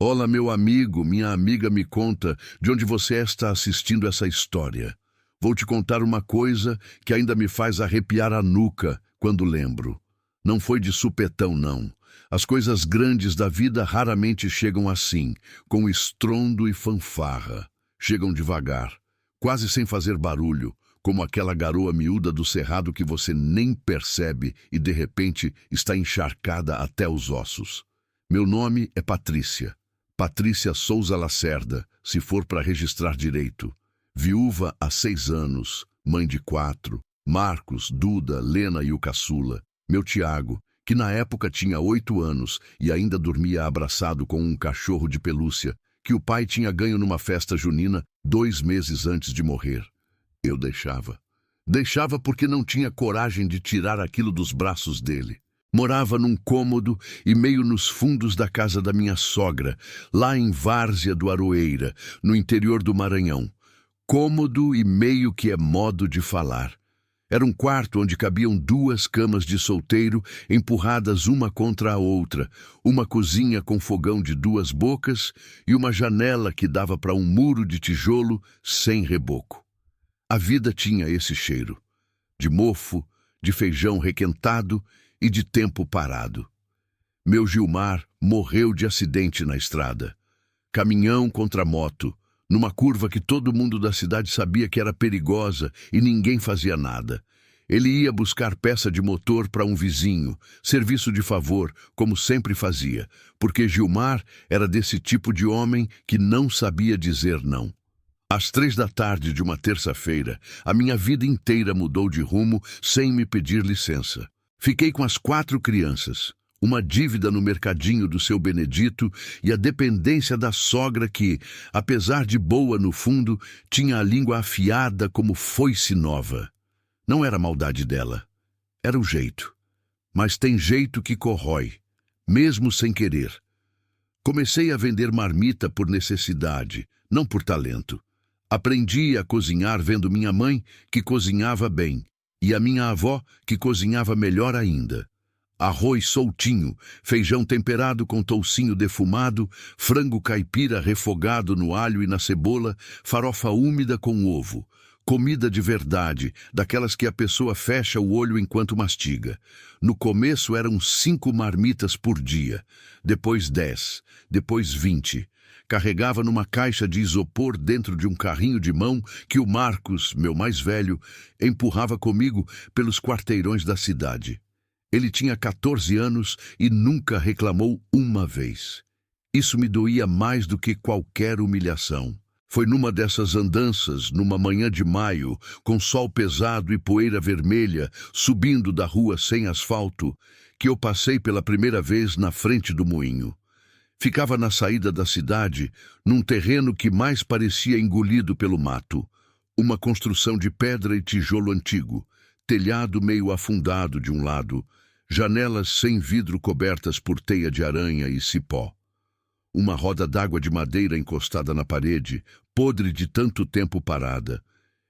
Olá, meu amigo, minha amiga, me conta de onde você está assistindo essa história. Vou te contar uma coisa que ainda me faz arrepiar a nuca quando lembro. Não foi de supetão, não. As coisas grandes da vida raramente chegam assim, com estrondo e fanfarra. Chegam devagar, quase sem fazer barulho, como aquela garoa miúda do cerrado que você nem percebe e de repente está encharcada até os ossos. Meu nome é Patrícia. Patrícia Souza Lacerda, se for para registrar direito. Viúva há 6 anos, mãe de 4, Marcos, Duda, Lena e o caçula. Meu Tiago, que na época tinha 8 anos e ainda dormia abraçado com um cachorro de pelúcia, que o pai tinha ganho numa festa junina 2 meses antes de morrer. Eu deixava. Deixava porque não tinha coragem de tirar aquilo dos braços dele. Morava num cômodo e meio nos fundos da casa da minha sogra, lá em Várzea do Aroeira, no interior do Maranhão. Cômodo e meio que é modo de falar. Era um quarto onde cabiam 2 camas de solteiro empurradas uma contra a outra, uma cozinha com fogão de 2 bocas e uma janela que dava para um muro de tijolo sem reboco. A vida tinha esse cheiro, de mofo, de feijão requentado e de tempo parado. Meu Gilmar morreu de acidente na estrada. Caminhão contra moto, numa curva que todo mundo da cidade sabia que era perigosa e ninguém fazia nada. Ele ia buscar peça de motor para um vizinho, serviço de favor, como sempre fazia, porque Gilmar era desse tipo de homem que não sabia dizer não. Às 3 da tarde de uma terça-feira, a minha vida inteira mudou de rumo sem me pedir licença. Fiquei com as 4 crianças, uma dívida no mercadinho do seu Benedito e a dependência da sogra que, apesar de boa no fundo, tinha a língua afiada como foice nova. Não era maldade dela, era o jeito. Mas tem jeito que corrói, mesmo sem querer. Comecei a vender marmita por necessidade, não por talento. Aprendi a cozinhar vendo minha mãe, que cozinhava bem, e a minha avó, que cozinhava melhor ainda. Arroz soltinho, feijão temperado com toucinho defumado, frango caipira refogado no alho e na cebola, farofa úmida com ovo. Comida de verdade, daquelas que a pessoa fecha o olho enquanto mastiga. No começo eram 5 marmitas por dia, depois 10, depois 20. Carregava numa caixa de isopor dentro de um carrinho de mão que o Marcos, meu mais velho, empurrava comigo pelos quarteirões da cidade. Ele tinha 14 anos e nunca reclamou uma vez. Isso me doía mais do que qualquer humilhação. Foi numa dessas andanças, numa manhã de maio, com sol pesado e poeira vermelha, subindo da rua sem asfalto, que eu passei pela primeira vez na frente do moinho. Ficava na saída da cidade, num terreno que mais parecia engolido pelo mato. Uma construção de pedra e tijolo antigo, telhado meio afundado de um lado, janelas sem vidro cobertas por teia de aranha e cipó. Uma roda d'água de madeira encostada na parede, podre de tanto tempo parada,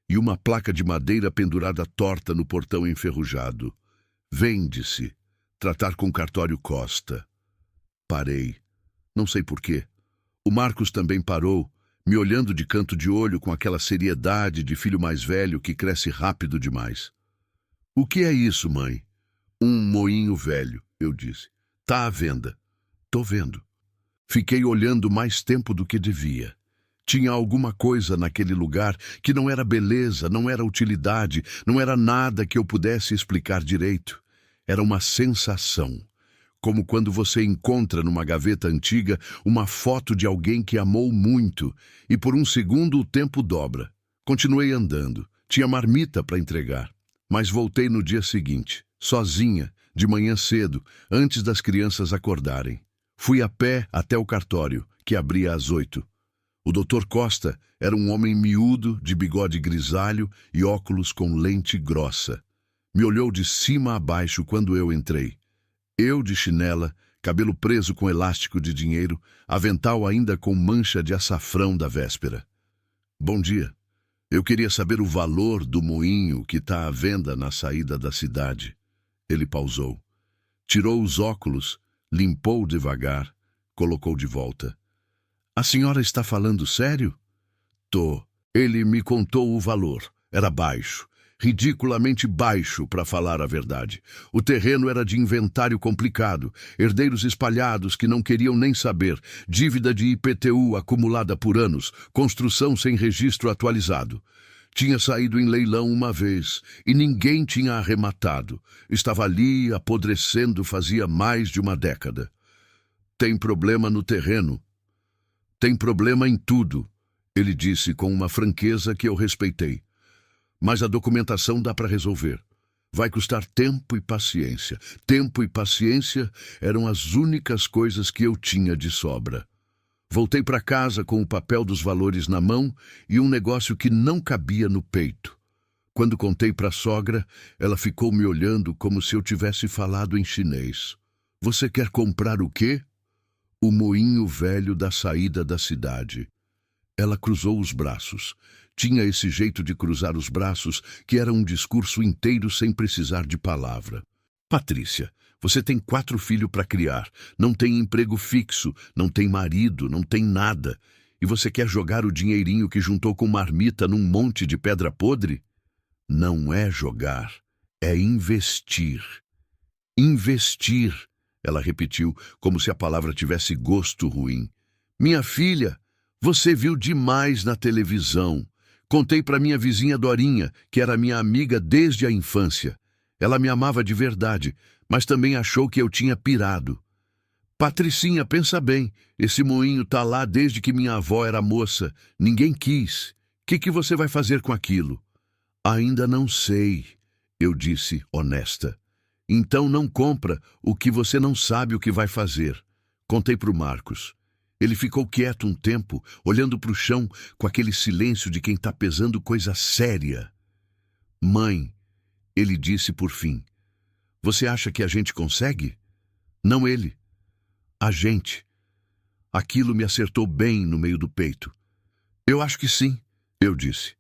e uma placa de madeira pendurada torta no portão enferrujado. Vende-se. Tratar com cartório Costa. Parei. Não sei porquê. O Marcos também parou, me olhando de canto de olho com aquela seriedade de filho mais velho que cresce rápido demais. "O que é isso, mãe?" "Um moinho velho", eu disse. "Tá à venda." "Tô vendo." Fiquei olhando mais tempo do que devia. Tinha alguma coisa naquele lugar que não era beleza, não era utilidade, não era nada que eu pudesse explicar direito. Era uma sensação. Como quando você encontra numa gaveta antiga uma foto de alguém que amou muito e por um segundo o tempo dobra. Continuei andando. Tinha marmita para entregar. Mas voltei no dia seguinte, sozinha, de manhã cedo, antes das crianças acordarem. Fui a pé até o cartório, que abria às 8. O Dr. Costa era um homem miúdo, de bigode grisalho e óculos com lente grossa. Me olhou de cima a baixo quando eu entrei. Eu de chinela, cabelo preso com elástico de dinheiro, avental ainda com mancha de açafrão da véspera. "Bom dia. Eu queria saber o valor do moinho que está à venda na saída da cidade." Ele pausou. Tirou os óculos, limpou devagar, colocou de volta. A senhora está falando sério? Tô. Ele me contou o valor. Era baixo. Ridiculamente baixo, para falar a verdade. O terreno era de inventário complicado, herdeiros espalhados que não queriam nem saber, dívida de IPTU acumulada por anos, construção sem registro atualizado. Tinha saído em leilão uma vez e ninguém tinha arrematado. Estava ali, apodrecendo, fazia mais de uma década. Tem problema no terreno. Tem problema em tudo, ele disse com uma franqueza que eu respeitei. Mas a documentação dá para resolver. Vai custar tempo e paciência. Tempo e paciência eram as únicas coisas que eu tinha de sobra. Voltei para casa com o papel dos valores na mão e um negócio que não cabia no peito. Quando contei para a sogra, ela ficou me olhando como se eu tivesse falado em chinês. Você quer comprar o quê? O moinho velho da saída da cidade. Ela cruzou os braços. Tinha esse jeito de cruzar os braços que era um discurso inteiro sem precisar de palavra. Patrícia, você tem 4 filhos para criar, não tem emprego fixo, não tem marido, não tem nada. E você quer jogar o dinheirinho que juntou com marmita num monte de pedra podre? Não é jogar, é investir. Investir, ela repetiu, como se a palavra tivesse gosto ruim. Minha filha, você viu demais na televisão. Contei para minha vizinha Dorinha, que era minha amiga desde a infância. Ela me amava de verdade, mas também achou que eu tinha pirado. Patricinha, pensa bem, esse moinho tá lá desde que minha avó era moça. Ninguém quis. Que você vai fazer com aquilo? Ainda não sei, eu disse, honesta. Então não compra o que você não sabe o que vai fazer. Contei para o Marcos. Ele ficou quieto um tempo, olhando para o chão com aquele silêncio de quem está pesando coisa séria. Mãe, ele disse por fim, você acha que a gente consegue? Não ele. A gente. Aquilo me acertou bem no meio do peito. Eu acho que sim, eu disse.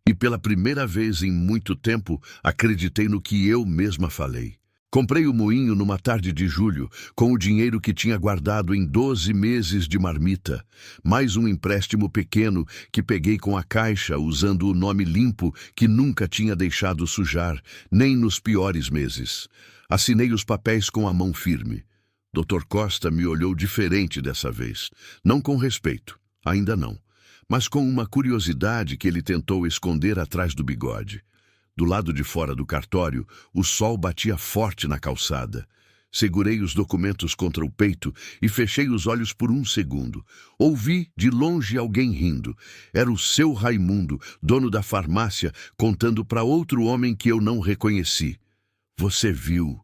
E pela primeira vez em muito tempo, acreditei no que eu mesma falei. Comprei o moinho numa tarde de julho, com o dinheiro que tinha guardado em 12 meses de marmita, mais um empréstimo pequeno que peguei com a caixa usando o nome limpo que nunca tinha deixado sujar, nem nos piores meses. Assinei os papéis com a mão firme. Dr. Costa me olhou diferente dessa vez, não com respeito, ainda não, mas com uma curiosidade que ele tentou esconder atrás do bigode. Do lado de fora do cartório, o sol batia forte na calçada. Segurei os documentos contra o peito e fechei os olhos por um segundo. Ouvi de longe alguém rindo. Era o seu Raimundo, dono da farmácia, contando para outro homem que eu não reconheci. Você viu?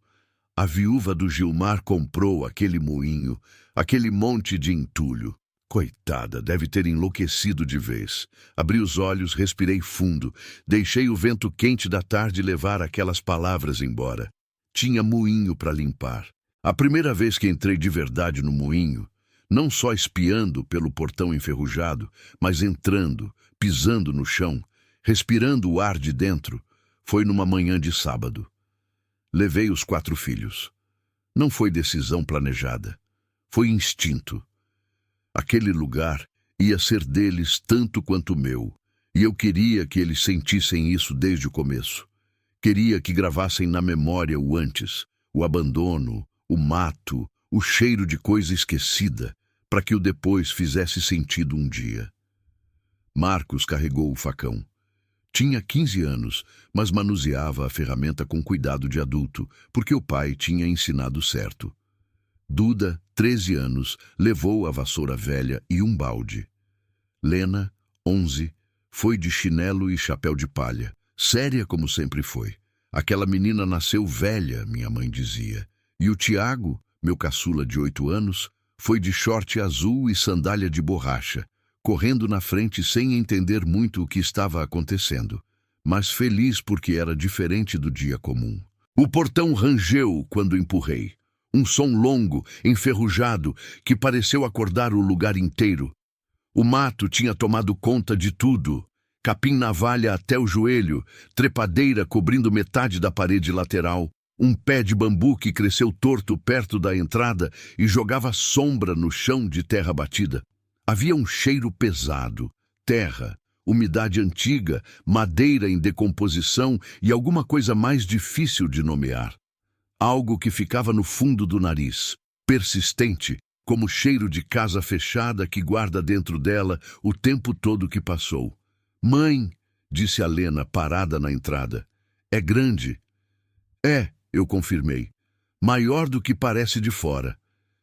A viúva do Gilmar comprou aquele moinho, aquele monte de entulho. Coitada, deve ter enlouquecido de vez. Abri os olhos, respirei fundo. Deixei o vento quente da tarde levar aquelas palavras embora. Tinha moinho para limpar. A primeira vez que entrei de verdade no moinho, não só espiando pelo portão enferrujado, mas entrando, pisando no chão, respirando o ar de dentro, foi numa manhã de sábado. Levei os 4 filhos. Não foi decisão planejada. Foi instinto. Aquele lugar ia ser deles tanto quanto o meu, e eu queria que eles sentissem isso desde o começo. Queria que gravassem na memória o antes, o abandono, o mato, o cheiro de coisa esquecida, para que o depois fizesse sentido um dia. Marcos carregou o facão. Tinha 15 anos, mas manuseava a ferramenta com cuidado de adulto, porque o pai tinha ensinado certo. Duda, 13 anos, levou a vassoura velha e um balde. Lena, 11, foi de chinelo e chapéu de palha, séria como sempre foi. Aquela menina nasceu velha, minha mãe dizia. E o Tiago, meu caçula de 8 anos, foi de short azul e sandália de borracha, correndo na frente sem entender muito o que estava acontecendo, mas feliz porque era diferente do dia comum. O portão rangeu quando empurrei. Um som longo, enferrujado, que pareceu acordar o lugar inteiro. O mato tinha tomado conta de tudo. Capim-navalha até o joelho, trepadeira cobrindo metade da parede lateral, um pé de bambu que cresceu torto perto da entrada e jogava sombra no chão de terra batida. Havia um cheiro pesado, terra, umidade antiga, madeira em decomposição e alguma coisa mais difícil de nomear. Algo que ficava no fundo do nariz, persistente, como o cheiro de casa fechada que guarda dentro dela o tempo todo que passou. "Mãe", disse a Lena, parada na entrada. "É grande." "É", eu confirmei. "Maior do que parece de fora."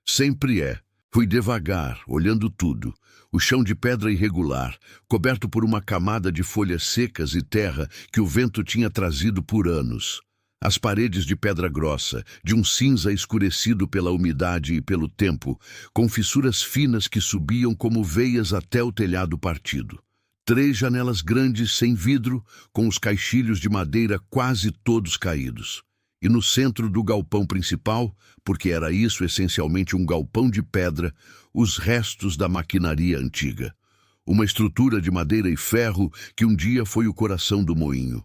"Sempre é." Fui devagar, olhando tudo. O chão de pedra irregular, coberto por uma camada de folhas secas e terra que o vento tinha trazido por anos. As paredes de pedra grossa, de um cinza escurecido pela umidade e pelo tempo, com fissuras finas que subiam como veias até o telhado partido. 3 janelas grandes sem vidro, com os caixilhos de madeira quase todos caídos. E no centro do galpão principal, porque era isso essencialmente um galpão de pedra, os restos da maquinaria antiga. Uma estrutura de madeira e ferro que um dia foi o coração do moinho.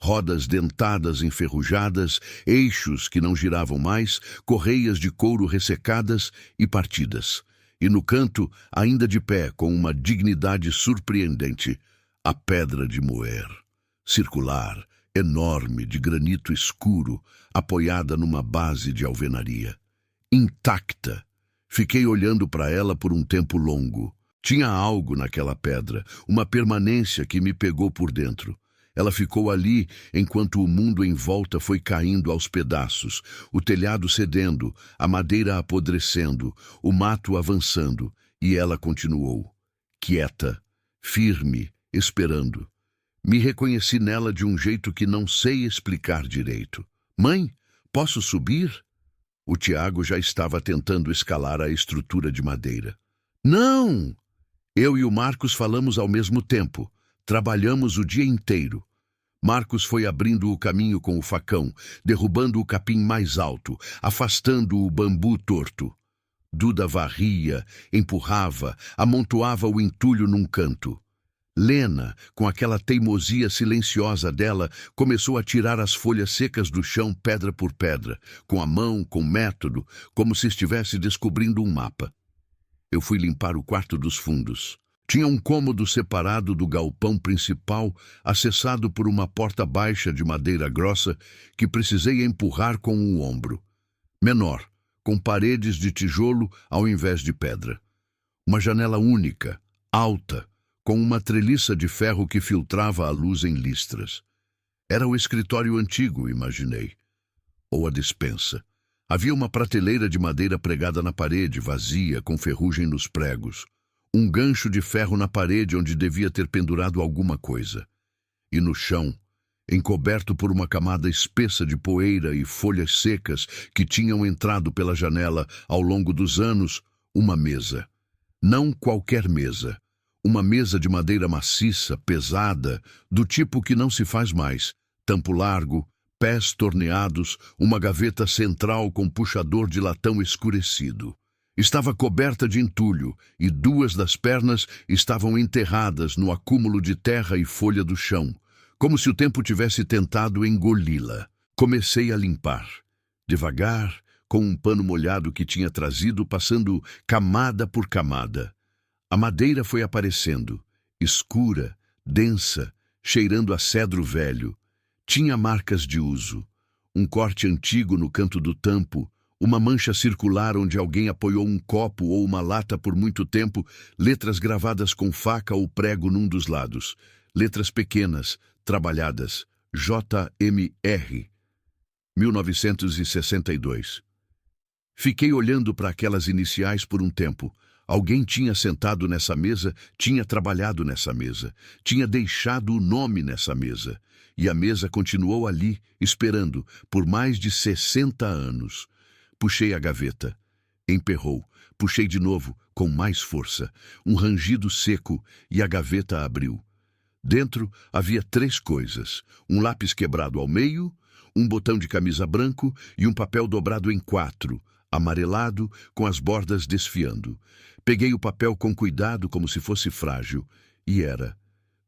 Rodas dentadas enferrujadas, eixos que não giravam mais, correias de couro ressecadas e partidas. E no canto, ainda de pé, com uma dignidade surpreendente, a pedra de moer. Circular, enorme, de granito escuro, apoiada numa base de alvenaria. Intacta. Fiquei olhando para ela por um tempo longo. Tinha algo naquela pedra, uma permanência que me pegou por dentro. Ela ficou ali enquanto o mundo em volta foi caindo aos pedaços, o telhado cedendo, a madeira apodrecendo, o mato avançando, e ela continuou, quieta, firme, esperando. Me reconheci nela de um jeito que não sei explicar direito. "Mãe, posso subir?" O Tiago já estava tentando escalar a estrutura de madeira. "Não!" Eu e o Marcos falamos ao mesmo tempo. Trabalhamos o dia inteiro. Marcos foi abrindo o caminho com o facão, derrubando o capim mais alto, afastando o bambu torto. Duda varria, empurrava, amontoava o entulho num canto. Lena, com aquela teimosia silenciosa dela, começou a tirar as folhas secas do chão pedra por pedra, com a mão, com método, como se estivesse descobrindo um mapa. Eu fui limpar o quarto dos fundos. Tinha um cômodo separado do galpão principal, acessado por uma porta baixa de madeira grossa que precisei empurrar com um ombro. Menor, com paredes de tijolo ao invés de pedra. Uma janela única, alta, com uma treliça de ferro que filtrava a luz em listras. Era o escritório antigo, imaginei. Ou a despensa. Havia uma prateleira de madeira pregada na parede, vazia, com ferrugem nos pregos. Um gancho de ferro na parede onde devia ter pendurado alguma coisa. E no chão, encoberto por uma camada espessa de poeira e folhas secas que tinham entrado pela janela ao longo dos anos, uma mesa. Não qualquer mesa. Uma mesa de madeira maciça, pesada, do tipo que não se faz mais. Tampo largo, pés torneados, uma gaveta central com puxador de latão escurecido. Estava coberta de entulho e 2 das pernas estavam enterradas no acúmulo de terra e folha do chão, como se o tempo tivesse tentado engoli-la. Comecei a limpar, devagar, com um pano molhado que tinha trazido, passando camada por camada. A madeira foi aparecendo, escura, densa, cheirando a cedro velho. Tinha marcas de uso, um corte antigo no canto do tampo, uma mancha circular onde alguém apoiou um copo ou uma lata por muito tempo, letras gravadas com faca ou prego num dos lados. Letras pequenas, trabalhadas. JMR. 1962. Fiquei olhando para aquelas iniciais por um tempo. Alguém tinha sentado nessa mesa, tinha trabalhado nessa mesa, tinha deixado o nome nessa mesa. E a mesa continuou ali, esperando, por mais de 60 anos. Puxei a gaveta. Emperrou. Puxei de novo, com mais força. Um rangido seco, e a gaveta abriu. Dentro havia 3 coisas. Um lápis quebrado ao meio, um botão de camisa branco e um papel dobrado em 4, amarelado, com as bordas desfiando. Peguei o papel com cuidado, como se fosse frágil. E era.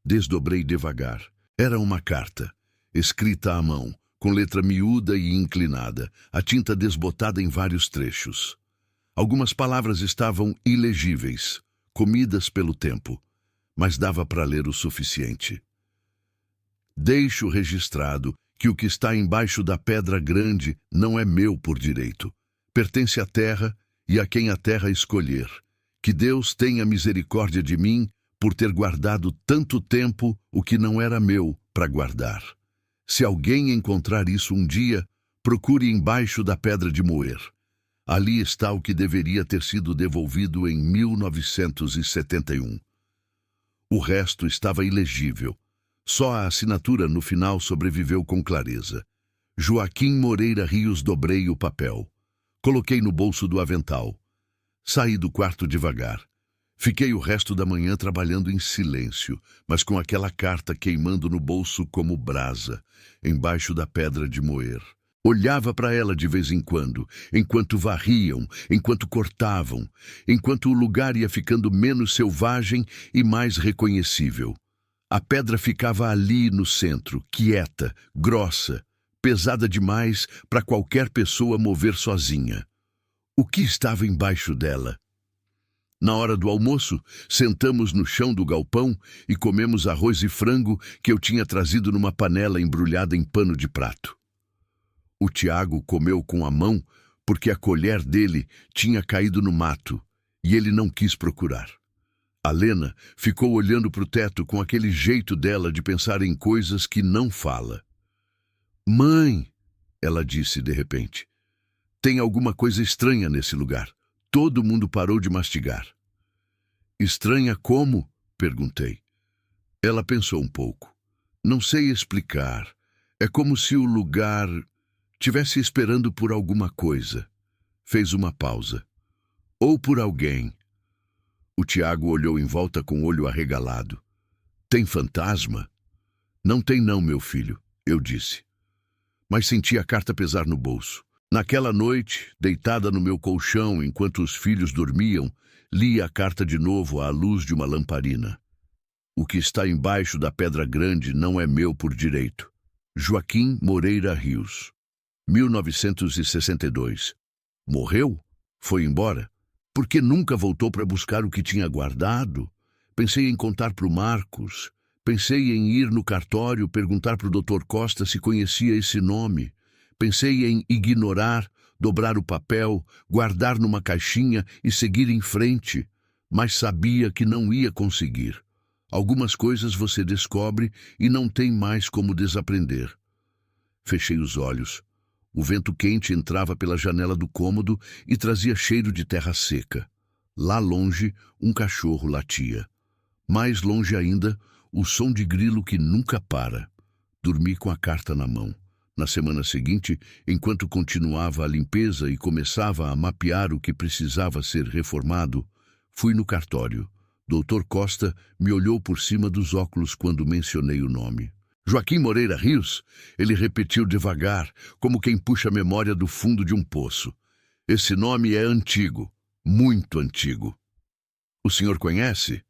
Desdobrei devagar. Era uma carta, escrita à mão, com letra miúda e inclinada, a tinta desbotada em vários trechos. Algumas palavras estavam ilegíveis, comidas pelo tempo, mas dava para ler o suficiente. Deixo registrado que o que está embaixo da pedra grande não é meu por direito. Pertence à terra e a quem a terra escolher. Que Deus tenha misericórdia de mim por ter guardado tanto tempo o que não era meu para guardar. Se alguém encontrar isso um dia, procure embaixo da pedra de moer. Ali está o que deveria ter sido devolvido em 1971. O resto estava ilegível. Só a assinatura no final sobreviveu com clareza. Joaquim Moreira Rios. Dobrei o papel. Coloquei no bolso do avental. Saí do quarto devagar. Fiquei o resto da manhã trabalhando em silêncio, mas com aquela carta queimando no bolso como brasa, embaixo da pedra de moer. Olhava para ela de vez em quando, enquanto varriam, enquanto cortavam, enquanto o lugar ia ficando menos selvagem e mais reconhecível. A pedra ficava ali no centro, quieta, grossa, pesada demais para qualquer pessoa mover sozinha. O que estava embaixo dela? Na hora do almoço, sentamos no chão do galpão e comemos arroz e frango que eu tinha trazido numa panela embrulhada em pano de prato. O Tiago comeu com a mão porque a colher dele tinha caído no mato e ele não quis procurar. A Lena ficou olhando para o teto com aquele jeito dela de pensar em coisas que não fala. "Mãe", ela disse de repente, "tem alguma coisa estranha nesse lugar." Todo mundo parou de mastigar. "Estranha como?" perguntei. Ela pensou um pouco. "Não sei explicar. É como se o lugar tivesse esperando por alguma coisa." Fez uma pausa. "Ou por alguém." O Tiago olhou em volta com o olho arregalado. "Tem fantasma?" "Não tem não, meu filho", eu disse. Mas senti a carta pesar no bolso. Naquela noite, deitada no meu colchão enquanto os filhos dormiam, li a carta de novo à luz de uma lamparina. O que está embaixo da pedra grande não é meu por direito. Joaquim Moreira Rios. 1962. Morreu? Foi embora? Por que nunca voltou para buscar o que tinha guardado? Pensei em contar para o Marcos. Pensei em ir no cartório perguntar para o Dr. Costa se conhecia esse nome. Pensei em ignorar, dobrar o papel, guardar numa caixinha e seguir em frente, mas sabia que não ia conseguir. Algumas coisas você descobre e não tem mais como desaprender. Fechei os olhos. O vento quente entrava pela janela do cômodo e trazia cheiro de terra seca. Lá longe, um cachorro latia. Mais longe ainda, o som de grilo que nunca para. Dormi com a carta na mão. Na semana seguinte, enquanto continuava a limpeza e começava a mapear o que precisava ser reformado, fui no cartório. Dr. Costa me olhou por cima dos óculos quando mencionei o nome. Joaquim Moreira Rios? Ele repetiu devagar, como quem puxa a memória do fundo de um poço. Esse nome é antigo, muito antigo. O senhor conhece?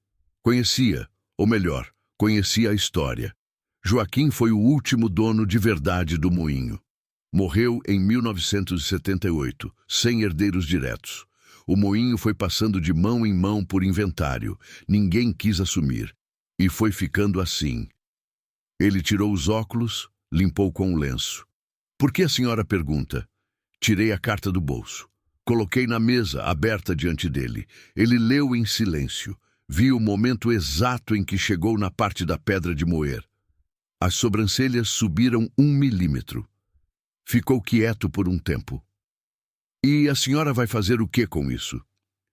Conhecia, ou melhor, conhecia a história. Joaquim foi o último dono de verdade do moinho. Morreu em 1978, sem herdeiros diretos. O moinho foi passando de mão em mão por inventário. Ninguém quis assumir. E foi ficando assim. Ele tirou os óculos, limpou com o lenço. "Por que a senhora pergunta?" Tirei a carta do bolso. Coloquei na mesa, aberta diante dele. Ele leu em silêncio. Vi o momento exato em que chegou na parte da pedra de moer. As sobrancelhas subiram 1 milímetro. Ficou quieto por um tempo. "E a senhora vai fazer o que com isso?"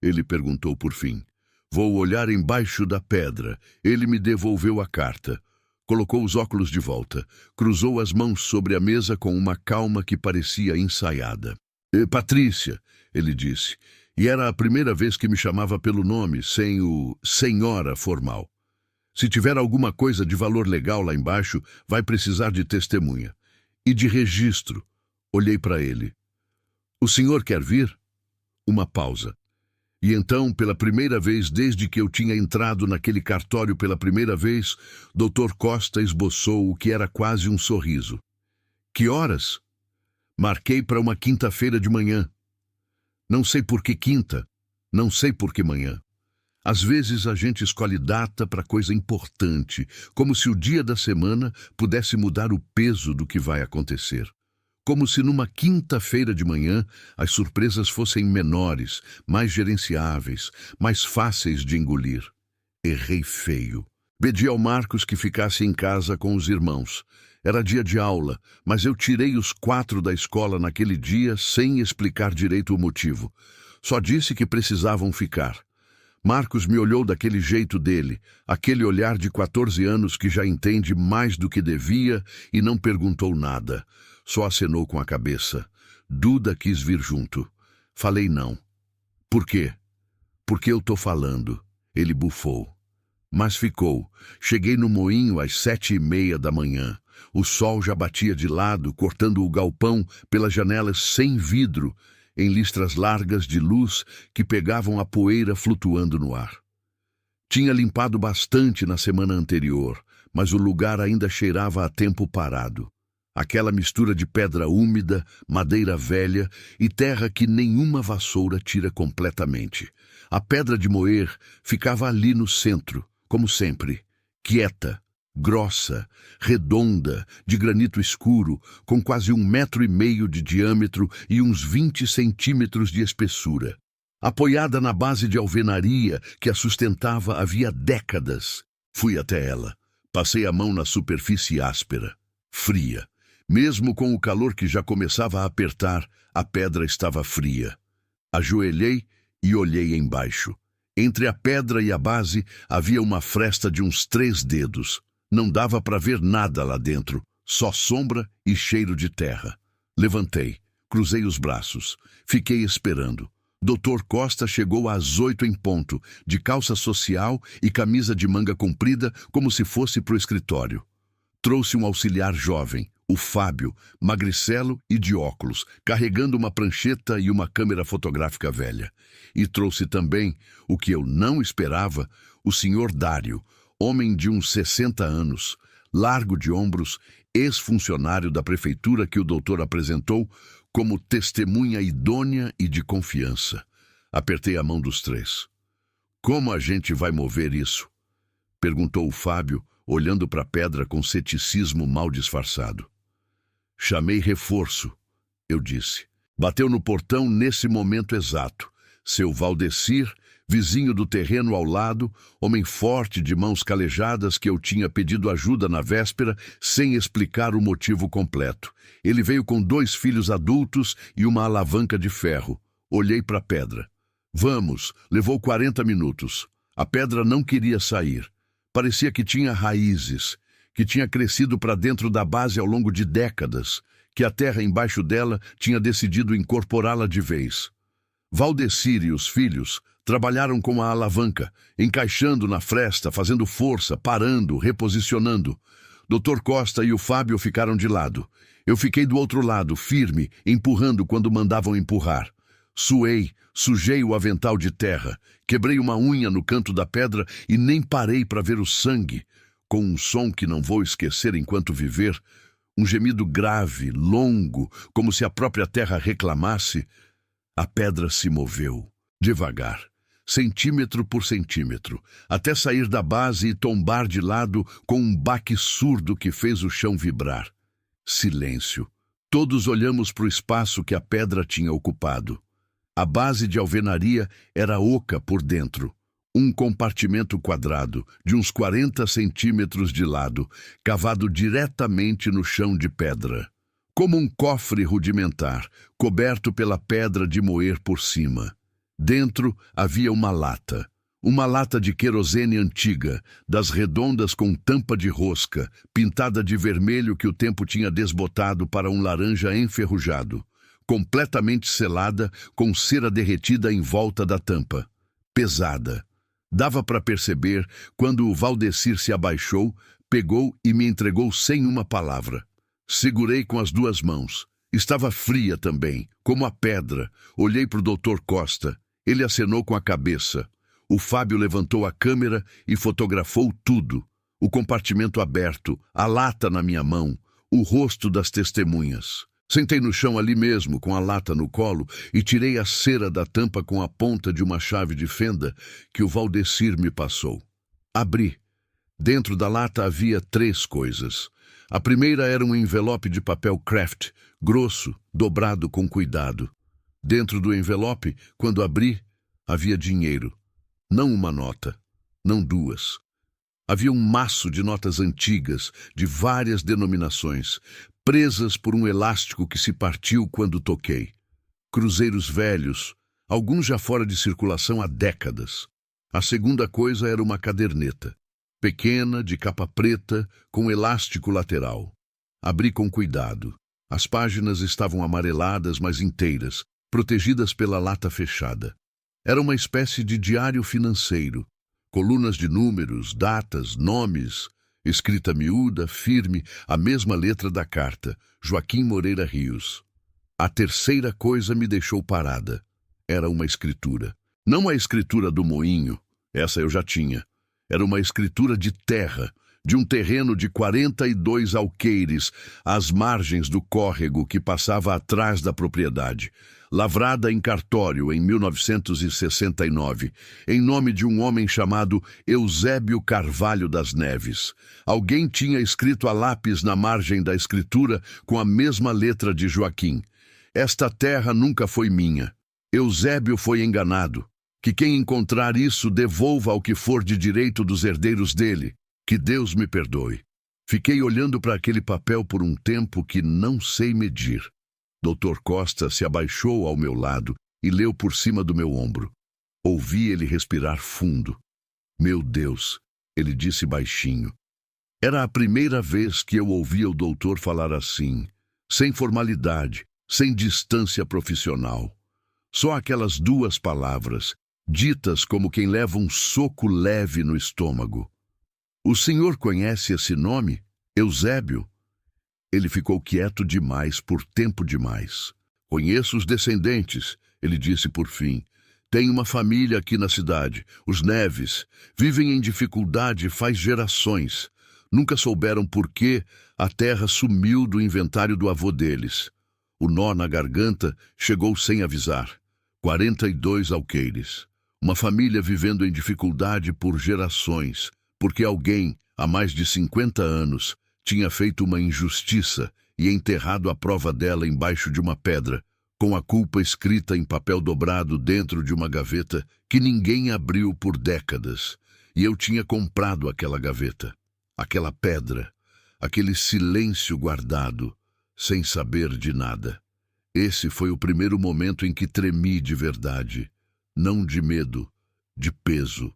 Ele perguntou por fim. "Vou olhar embaixo da pedra." Ele me devolveu a carta. Colocou os óculos de volta. Cruzou as mãos sobre a mesa com uma calma que parecia ensaiada. "Patrícia", ele disse. E era a primeira vez que me chamava pelo nome, sem o senhora formal. "Se tiver alguma coisa de valor legal lá embaixo, vai precisar de testemunha. E de registro." Olhei para ele. "O senhor quer vir?" Uma pausa. E então, pela primeira vez desde que eu tinha entrado naquele cartório pela primeira vez, Dr. Costa esboçou o que era quase um sorriso. "Que horas?" "Marquei para uma quinta-feira de manhã." "Não sei por que quinta, não sei por que manhã." Às vezes a gente escolhe data para coisa importante, como se o dia da semana pudesse mudar o peso do que vai acontecer. Como se numa quinta-feira de manhã as surpresas fossem menores, mais gerenciáveis, mais fáceis de engolir. Errei feio. Pedi ao Marcos que ficasse em casa com os irmãos. Era dia de aula, mas eu tirei os 4 da escola naquele dia sem explicar direito o motivo. Só disse que precisavam ficar. Marcos me olhou daquele jeito dele, aquele olhar de 14 anos que já entende mais do que devia e não perguntou nada. Só acenou com a cabeça. Duda quis vir junto. Falei não. Por quê? Porque eu tô falando. Ele bufou. Mas ficou. Cheguei no moinho às 7h30 da manhã. O sol já batia de lado, cortando o galpão pelas janelas sem vidro, em listras largas de luz que pegavam a poeira flutuando no ar. Tinha limpado bastante na semana anterior, mas o lugar ainda cheirava a tempo parado. Aquela mistura de pedra úmida, madeira velha e terra que nenhuma vassoura tira completamente. A pedra de moer ficava ali no centro, como sempre, quieta, grossa, redonda, de granito escuro, com quase 1,5 metro de diâmetro e uns 20 centímetros de espessura. Apoiada na base de alvenaria que a sustentava havia décadas. Fui até ela. Passei a mão na superfície áspera, fria. Mesmo com o calor que já começava a apertar, a pedra estava fria. Ajoelhei e olhei embaixo. Entre a pedra e a base havia uma fresta de uns 3 dedos. Não dava para ver nada lá dentro, só sombra e cheiro de terra. Levantei, cruzei os braços, fiquei esperando. Dr. Costa chegou às 8 em ponto, de calça social e camisa de manga comprida, como se fosse pro escritório. Trouxe um auxiliar jovem, o Fábio, magricelo e de óculos, carregando uma prancheta e uma câmera fotográfica velha. E trouxe também, o que eu não esperava, o Sr. Dário, homem de uns 60 anos, largo de ombros, ex-funcionário da prefeitura que o doutor apresentou como testemunha idônea e de confiança. Apertei a mão dos 3. Como a gente vai mover isso? Perguntou o Fábio, olhando para a pedra com ceticismo mal disfarçado. Chamei reforço, eu disse. Bateu no portão nesse momento exato. Seu Valdecir, vizinho do terreno ao lado, homem forte de mãos calejadas que eu tinha pedido ajuda na véspera sem explicar o motivo completo. Ele veio com 2 filhos adultos e uma alavanca de ferro. Olhei para a pedra. Vamos, levou 40 minutos. A pedra não queria sair. Parecia que tinha raízes, que tinha crescido para dentro da base ao longo de décadas, que a terra embaixo dela tinha decidido incorporá-la de vez. Valdecir e os filhos trabalharam com a alavanca, encaixando na fresta, fazendo força, parando, reposicionando. Dr. Costa e o Fábio ficaram de lado. Eu fiquei do outro lado, firme, empurrando quando mandavam empurrar. Suei, sujei o avental de terra, quebrei uma unha no canto da pedra e nem parei para ver o sangue. Com um som que não vou esquecer enquanto viver, um gemido grave, longo, como se a própria terra reclamasse, a pedra se moveu, devagar, centímetro por centímetro, até sair da base e tombar de lado com um baque surdo que fez o chão vibrar. Silêncio. Todos olhamos para o espaço que a pedra tinha ocupado. A base de alvenaria era oca por dentro. Um compartimento quadrado, de uns 40 centímetros de lado, cavado diretamente no chão de pedra. Como um cofre rudimentar, coberto pela pedra de moer por cima. Dentro havia uma lata de querosene antiga, das redondas com tampa de rosca, pintada de vermelho que o tempo tinha desbotado para um laranja enferrujado, completamente selada, com cera derretida em volta da tampa. Pesada. Dava para perceber quando o Valdecir se abaixou, pegou e me entregou sem uma palavra. Segurei com as 2 mãos. Estava fria também, como a pedra. Olhei para o Dr. Costa. Ele acenou com a cabeça. O Fábio levantou a câmera e fotografou tudo. O compartimento aberto, a lata na minha mão, o rosto das testemunhas. Sentei no chão ali mesmo, com a lata no colo, e tirei a cera da tampa com a ponta de uma chave de fenda que o Valdecir me passou. Abri. Dentro da lata havia 3 coisas. A primeira era um envelope de papel craft, grosso, dobrado com cuidado. Dentro do envelope, quando abri, havia dinheiro. Não uma nota, não 2. Havia um maço de notas antigas, de várias denominações, presas por um elástico que se partiu quando toquei. Cruzeiros velhos, alguns já fora de circulação há décadas. A segunda coisa era uma caderneta, pequena, de capa preta, com elástico lateral. Abri com cuidado. As páginas estavam amareladas, mas inteiras, protegidas pela lata fechada. Era uma espécie de diário financeiro. Colunas de números, datas, nomes, escrita miúda, firme, a mesma letra da carta, Joaquim Moreira Rios. A terceira coisa me deixou parada. Era uma escritura. Não a escritura do moinho, essa eu já tinha. Era uma escritura de terra, de um terreno de 42 alqueires, às margens do córrego que passava atrás da propriedade, lavrada em cartório em 1969, em nome de um homem chamado Eusébio Carvalho das Neves. Alguém tinha escrito a lápis na margem da escritura com a mesma letra de Joaquim. Esta terra nunca foi minha. Eusébio foi enganado. Que quem encontrar isso devolva ao que for de direito dos herdeiros dele. Que Deus me perdoe. Fiquei olhando para aquele papel por um tempo que não sei medir. Dr. Costa se abaixou ao meu lado e leu por cima do meu ombro. Ouvi ele respirar fundo. Meu Deus, ele disse baixinho. Era a primeira vez que eu ouvia o doutor falar assim, sem formalidade, sem distância profissional. Só aquelas 2 palavras, ditas como quem leva um soco leve no estômago. O senhor conhece esse nome? Eusébio? Ele ficou quieto demais por tempo demais. Conheço os descendentes, ele disse por fim. Tem uma família aqui na cidade, os Neves. Vivem em dificuldade faz gerações. Nunca souberam por que a terra sumiu do inventário do avô deles. O nó na garganta chegou sem avisar. 42 alqueires. Uma família vivendo em dificuldade por gerações, porque alguém, há mais de 50 anos, tinha feito uma injustiça e enterrado a prova dela embaixo de uma pedra, com a culpa escrita em papel dobrado dentro de uma gaveta que ninguém abriu por décadas. E eu tinha comprado aquela gaveta, aquela pedra, aquele silêncio guardado, sem saber de nada. Esse foi o primeiro momento em que tremi de verdade, não de medo, de peso.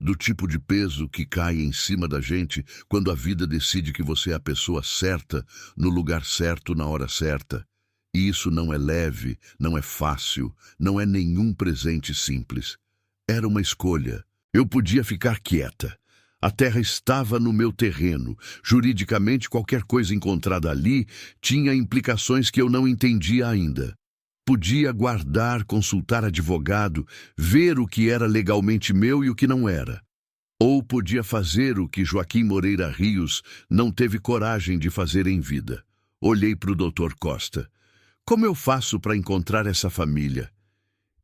Do tipo de peso que cai em cima da gente quando a vida decide que você é a pessoa certa, no lugar certo, na hora certa. E isso não é leve, não é fácil, não é nenhum presente simples. Era uma escolha. Eu podia ficar quieta. A terra estava no meu terreno. Juridicamente, qualquer coisa encontrada ali tinha implicações que eu não entendia ainda. Podia guardar, consultar advogado, ver o que era legalmente meu e o que não era. Ou podia fazer o que Joaquim Moreira Rios não teve coragem de fazer em vida. Olhei para o Dr. Costa. Como eu faço para encontrar essa família?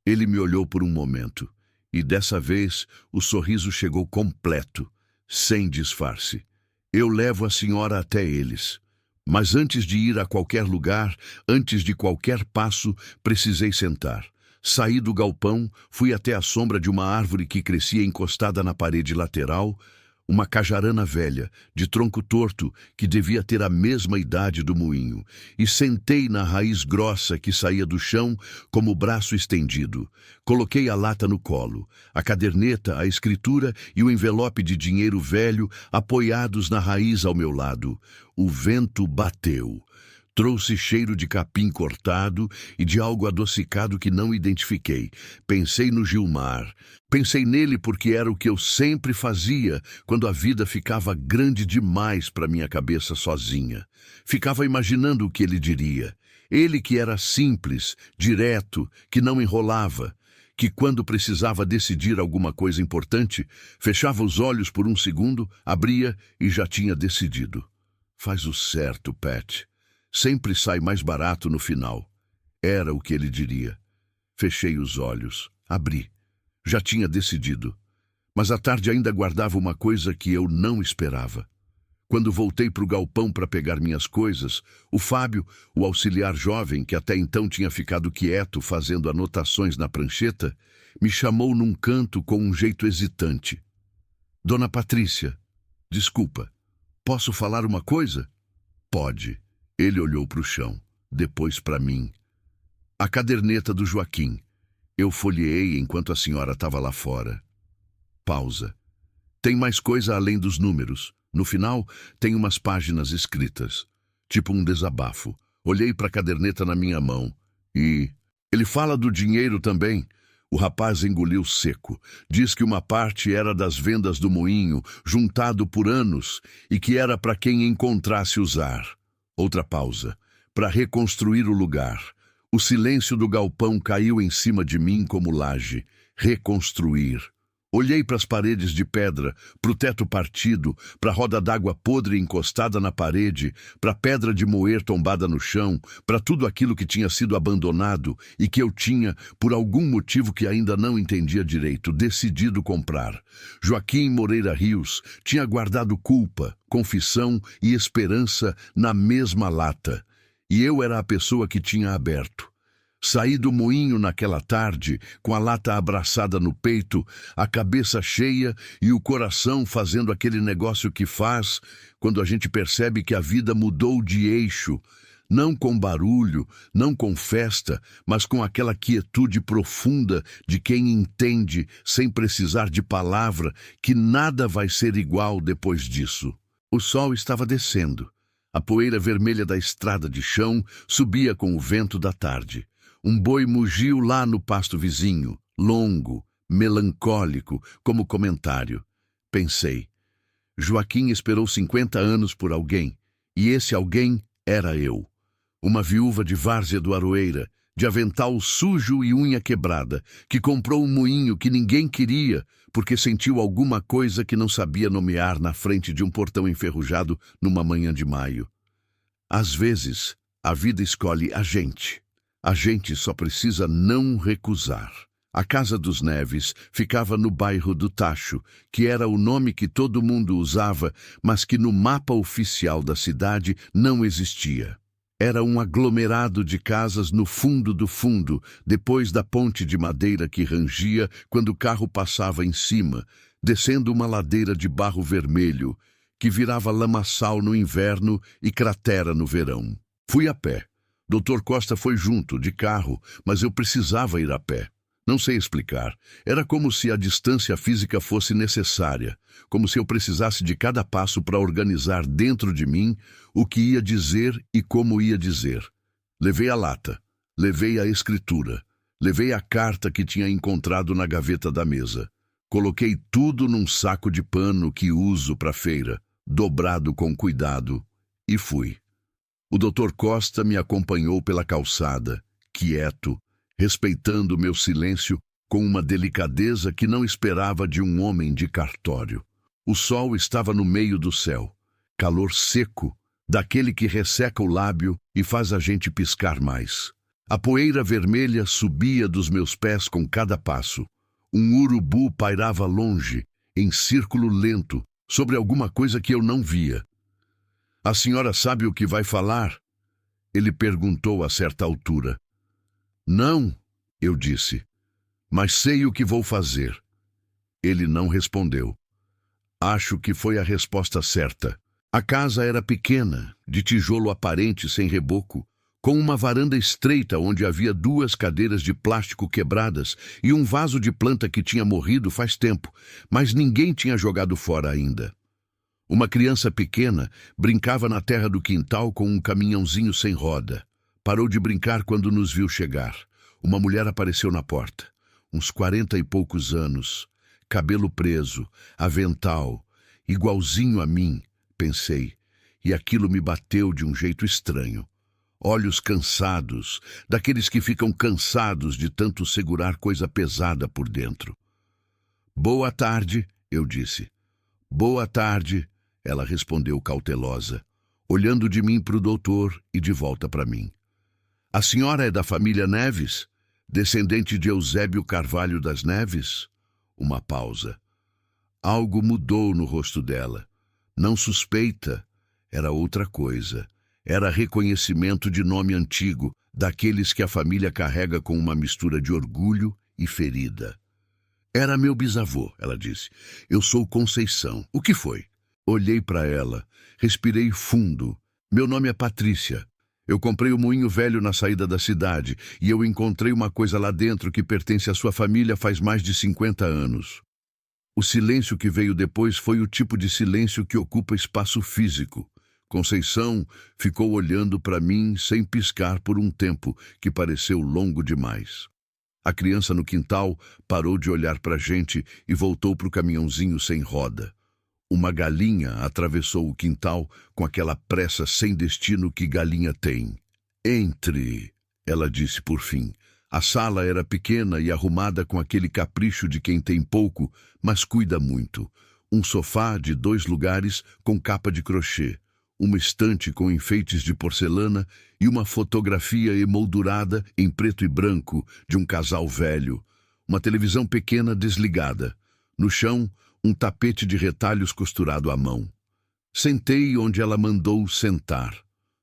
Ele me olhou por um momento, e dessa vez o sorriso chegou completo, sem disfarce. Eu levo a senhora até eles. Mas antes de ir a qualquer lugar, antes de qualquer passo, precisei sentar. Saí do galpão, fui até a sombra de uma árvore que crescia encostada na parede lateral, uma cajarana velha, de tronco torto, que devia ter a mesma idade do moinho, e sentei na raiz grossa que saía do chão como o braço estendido. Coloquei a lata no colo, a caderneta, a escritura e o envelope de dinheiro velho apoiados na raiz ao meu lado. O vento bateu. Trouxe cheiro de capim cortado e de algo adocicado que não identifiquei. Pensei no Gilmar. Pensei nele porque era o que eu sempre fazia quando a vida ficava grande demais para minha cabeça sozinha. Ficava imaginando o que ele diria. Ele que era simples, direto, que não enrolava, que quando precisava decidir alguma coisa importante, fechava os olhos por um segundo, abria e já tinha decidido. Faz o certo, Pat. Sempre sai mais barato no final. Era o que ele diria. Fechei os olhos. Abri. Já tinha decidido. Mas à tarde ainda guardava uma coisa que eu não esperava. Quando voltei para o galpão para pegar minhas coisas, o Fábio, o auxiliar jovem, que até então tinha ficado quieto fazendo anotações na prancheta, me chamou num canto com um jeito hesitante. Dona Patrícia, desculpa, posso falar uma coisa? Pode. Ele olhou para o chão, depois para mim. A caderneta do Joaquim. Eu folheei enquanto a senhora estava lá fora. Pausa. Tem mais coisa além dos números. No final, tem umas páginas escritas. Tipo um desabafo. Olhei para a caderneta na minha mão. E... ele fala do dinheiro também. O rapaz engoliu seco. Diz que uma parte era das vendas do moinho, juntado por anos, e que era para quem encontrasse usar. Outra pausa. Para reconstruir o lugar. O silêncio do galpão caiu em cima de mim como laje. Reconstruir. Olhei para as paredes de pedra, para o teto partido, para a roda d'água podre encostada na parede, para a pedra de moer tombada no chão, para tudo aquilo que tinha sido abandonado e que eu tinha, por algum motivo que ainda não entendia direito, decidido comprar. Joaquim Moreira Rios tinha guardado culpa, confissão e esperança na mesma lata. E eu era a pessoa que tinha aberto. Saí do moinho naquela tarde, com a lata abraçada no peito, a cabeça cheia e o coração fazendo aquele negócio que faz quando a gente percebe que a vida mudou de eixo, não com barulho, não com festa, mas com aquela quietude profunda de quem entende, sem precisar de palavra, que nada vai ser igual depois disso. O sol estava descendo. A poeira vermelha da estrada de chão subia com o vento da tarde. Um boi mugiu lá no pasto vizinho, longo, melancólico, como comentário. Pensei, Joaquim esperou 50 anos por alguém, e esse alguém era eu. Uma viúva de várzea do Aroeira, de avental sujo e unha quebrada, que comprou um moinho que ninguém queria, porque sentiu alguma coisa que não sabia nomear na frente de um portão enferrujado numa manhã de maio. Às vezes, a vida escolhe a gente. A gente só precisa não recusar. A Casa dos Neves ficava no bairro do Tacho, que era o nome que todo mundo usava, mas que no mapa oficial da cidade não existia. Era um aglomerado de casas no fundo do fundo, depois da ponte de madeira que rangia quando o carro passava em cima, descendo uma ladeira de barro vermelho, que virava lamaçal no inverno e cratera no verão. Fui a pé. Dr. Costa foi junto, de carro, mas eu precisava ir a pé. Não sei explicar. Era como se a distância física fosse necessária, como se eu precisasse de cada passo para organizar dentro de mim o que ia dizer e como ia dizer. Levei a lata, levei a escritura, levei a carta que tinha encontrado na gaveta da mesa. Coloquei tudo num saco de pano que uso para feira, dobrado com cuidado, e fui. O Dr. Costa me acompanhou pela calçada, quieto, respeitando meu silêncio com uma delicadeza que não esperava de um homem de cartório. O sol estava no meio do céu, calor seco, daquele que resseca o lábio e faz a gente piscar mais. A poeira vermelha subia dos meus pés com cada passo. Um urubu pairava longe, em círculo lento, sobre alguma coisa que eu não via. A senhora sabe o que vai falar? Ele perguntou a certa altura. Não, eu disse, mas sei o que vou fazer. Ele não respondeu. Acho que foi a resposta certa. A casa era pequena, de tijolo aparente sem reboco, com uma varanda estreita onde havia 2 cadeiras de plástico quebradas e um vaso de planta que tinha morrido faz tempo, mas ninguém tinha jogado fora ainda. Uma criança pequena brincava na terra do quintal com um caminhãozinho sem roda. Parou de brincar quando nos viu chegar. Uma mulher apareceu na porta. Uns 40 e poucos anos. Cabelo preso, avental, igualzinho a mim, pensei. E aquilo me bateu de um jeito estranho. Olhos cansados, daqueles que ficam cansados de tanto segurar coisa pesada por dentro. Boa tarde, eu disse. Boa tarde. Ela respondeu cautelosa. olhando de mim para o doutor e de volta para mim. A senhora é da família Neves? Descendente de Eusébio Carvalho das Neves? Uma pausa. Algo mudou no rosto dela. Não suspeita, era outra coisa. Era reconhecimento de nome antigo, daqueles que a família carrega com uma mistura de orgulho e ferida. Era meu bisavô, ela disse. Eu sou Conceição. O que foi? Olhei para ela, respirei fundo. Meu nome é Patrícia. Eu comprei o moinho velho na saída da cidade e eu encontrei uma coisa lá dentro que pertence à sua família faz mais de 50 anos. O silêncio que veio depois foi o tipo de silêncio que ocupa espaço físico. Conceição ficou olhando para mim sem piscar por um tempo que pareceu longo demais. A criança no quintal parou de olhar para a gente e voltou para o caminhãozinho sem roda. Uma galinha atravessou o quintal com aquela pressa sem destino que galinha tem. Entre, ela disse por fim. A sala era pequena e arrumada com aquele capricho de quem tem pouco, mas cuida muito. Um sofá de 2 lugares com capa de crochê, uma estante com enfeites de porcelana e uma fotografia emoldurada em preto e branco de um casal velho. Uma televisão pequena desligada. No chão, um tapete de retalhos costurado à mão. Sentei onde ela mandou sentar.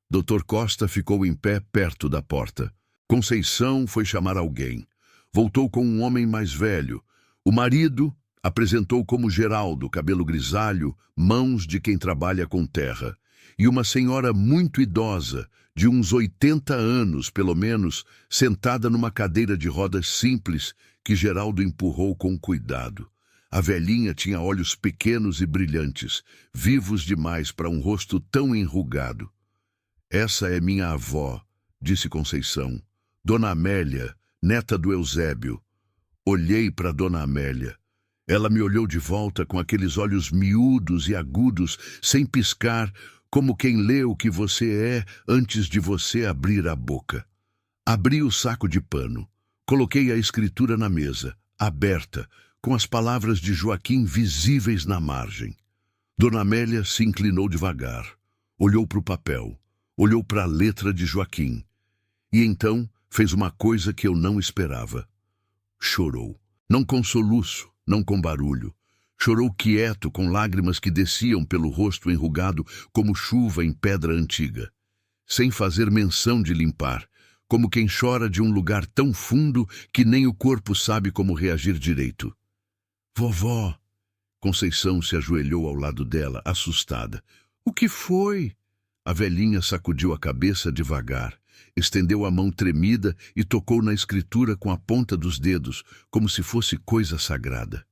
Dr. Costa ficou em pé perto da porta. Conceição foi chamar alguém. Voltou com um homem mais velho. O marido apresentou como Geraldo, cabelo grisalho, mãos de quem trabalha com terra. E uma senhora muito idosa, de uns 80 anos pelo menos, sentada numa cadeira de rodas simples que Geraldo empurrou com cuidado. A velhinha tinha olhos pequenos e brilhantes, vivos demais para um rosto tão enrugado. Essa é minha avó, disse Conceição. Dona Amélia, neta do Eusébio. Olhei para Dona Amélia. Ela me olhou de volta com aqueles olhos miúdos e agudos, sem piscar, como quem lê o que você é antes de você abrir a boca. Abri o saco de pano. Coloquei a escritura na mesa, aberta, com as palavras de Joaquim visíveis na margem. Dona Amélia se inclinou devagar, olhou para o papel, olhou para a letra de Joaquim, e então fez uma coisa que eu não esperava. Chorou, não com soluço, não com barulho. Chorou quieto, com lágrimas que desciam pelo rosto enrugado como chuva em pedra antiga, sem fazer menção de limpar, como quem chora de um lugar tão fundo que nem o corpo sabe como reagir direito. Vovó! Conceição se ajoelhou ao lado dela, assustada. O que foi? A velhinha sacudiu a cabeça devagar, estendeu a mão tremida e tocou na escritura com a ponta dos dedos, como se fosse coisa sagrada.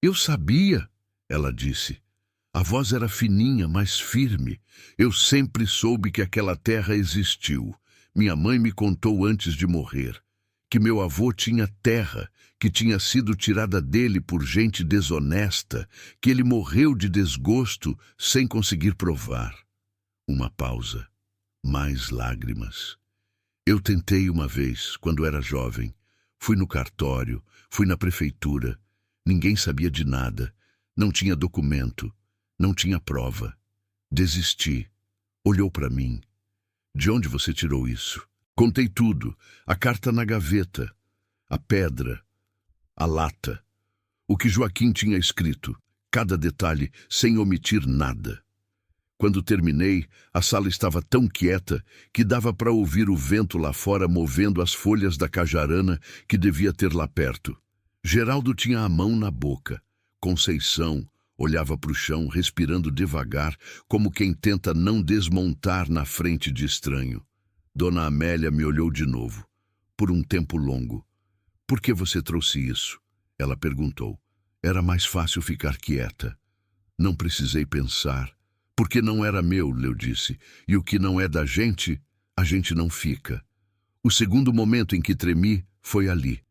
Eu sabia, ela disse. A voz era fininha, mas firme. Eu sempre soube que aquela terra existiu. Minha mãe me contou antes de morrer que meu avô tinha terra, que tinha sido tirada dele por gente desonesta, que ele morreu de desgosto sem conseguir provar. Uma pausa. Mais lágrimas. Eu tentei uma vez, quando era jovem. Fui no cartório, fui na prefeitura. Ninguém sabia de nada. Não tinha documento. Não tinha prova. Desisti. Olhou para mim. De onde você tirou isso? Contei tudo. A carta na gaveta. A pedra. A lata. O que Joaquim tinha escrito. Cada detalhe, sem omitir nada. Quando terminei, a sala estava tão quieta que dava para ouvir o vento lá fora movendo as folhas da cajarana que devia ter lá perto. Geraldo tinha a mão na boca. Conceição olhava para o chão, respirando devagar, como quem tenta não desmontar na frente de estranho. Dona Amélia me olhou de novo, por um tempo longo. Por que você trouxe isso? Ela perguntou. Era mais fácil ficar quieta. Não precisei pensar. Porque não era meu, eu disse, e o que não é da gente, a gente não fica. O segundo momento em que tremi foi ali,